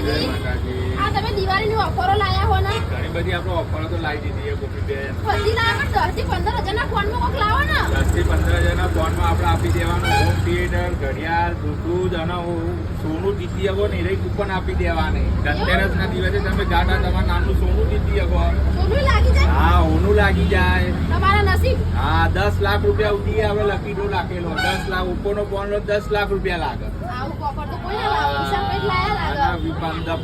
માતાજી. આ તમે દિવાળીની ઓફરો લાયા હો ને? ઘણી બધી આપણે ઓફરો તો લાવી દીધી છે ગોપીબેન. બધી લાયા પણ 10 થી 15 હજારના ફોનમાં કોક લાવો ને. 10 થી 15 હજારના ફોનમાં આપણે આપી દેવાનું હોમ થિયેટર, ઘડિયાળ, બ્લુટૂથ અને સોનું જીતી શકો ને એ કૂપન આપી દેવાની. ધનતેરસના દિવસે તમે ગાડા તમારું નાનું સોનું જીતી શકો. સોનું લાગી જાય? હા, સોનું લાગી જાય. તમારા નસીબ. હા, 10 લાખ રૂપિયા સુધી આપણે લકી ડ્રો રાખેલો. 10 લાખ ઉપરનો ફોન 10 લાખ રૂપિયા લાગે. આવું કોપર તો કોઈ ના લાવે. હિસાબ કઈ લાયા લાગે.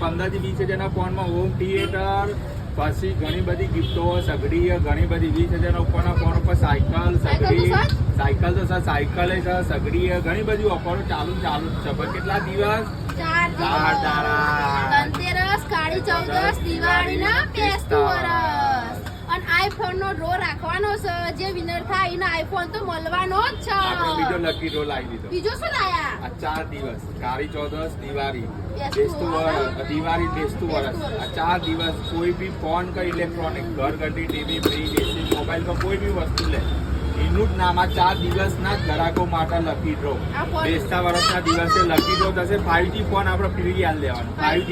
15 થી 20 હજારના ફોનમાં હોમ થિયેટર, પછી ઘણી બધી ગિફ્ટો, સગડી, ઘણી બધી 20 હજારના ઉપરના ફોન ઉપર સાયકલ, સગડી, સાયકલ તો સર સાયકલ છે, સગડી, ઘણી બધી ઓફરો ચાલુ જ છે. પણ કેટલા દિવસ? 4 દાડા. ધનતેરસ, કાળી ચૌદસ, દિવાળીના બેસતું વરસ. અને આઈફોન નો ડ્રો રાખવાનો છે. જે વિનર થાય એને આઈફોન તો મળવાનો જ છે. આપણે બીજો લકી ડ્રો લાવી દીધો. બીજો શું લાયા? આ 4 દિવસ, કાળી ચૌદસ, દિવાળી, બેસતું વરસ, દિવાળી, બેસતું વરસ, આ 4 દિવસ કોઈ બી ફોન કે ઇલેક્ટ્રોનિક ઘર ઘટી ટીવી, ફ્રીજ, એસી, મોબાઈલ પર કોઈ બી વસ્તુ લે એનું જ નામ. આ 4 દિવસના ગ્રાહકો માટે લકી ડ્રો. બેસતા વર્ષના દિવસે લકી ડ્રો થશે. 5G ફોન આપણે ફ્રી આલ દેવાનો. 5G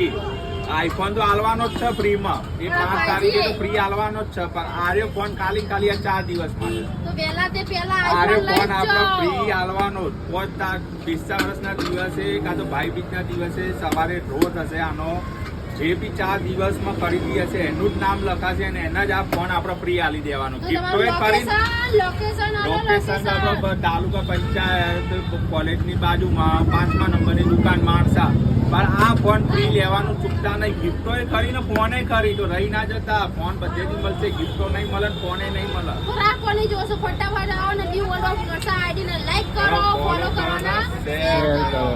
આઈફોન તો આલવાનો જ છે ફ્રીમાં. એ 5 તારીખે તો ફ્રી આલવાનો જ છે. પણ આર્યો ફોન ખાલી આ 4 દિવસ માટે તો પહેલા તે પહેલા આર્યો આઈફોન ફોન આપણે લઈ ફ્રી જ આલવાનો જ. 20 વર્ષના દિવસે કાં તો ભાઈ બીજના દિવસે સવારે ડ્રો થશે આનો. જે બી 4 દિવસમાં ખરીદી હશે એનું જ નામ લખાશે અને એના જ આ ફોન આપણે ફ્રી આલી દેવાનું. ગિફ્ટો એ ફરી લોકેશન આપણે તાલુકા પંચાયત કોલેજની બાજુમાં 5મા નંબરની દુકાન માણસા. પણ આ ફોન ફ્રી લેવાનું ચૂકતા નહીં. ગિફ્ટો એ કરીને ફોને ખરી તો રહી ના જતા. ફોન બધેથી મળશે, ગિફ્ટો નહીં મળે, ફોને નહીં મળે. તો રાખવાની જોશો. ફટાફટ આવો ને વ્યૂ ઓલો કરતા આઈડી ને લાઈક કરો, ફોલો કરો ને શેર કરો.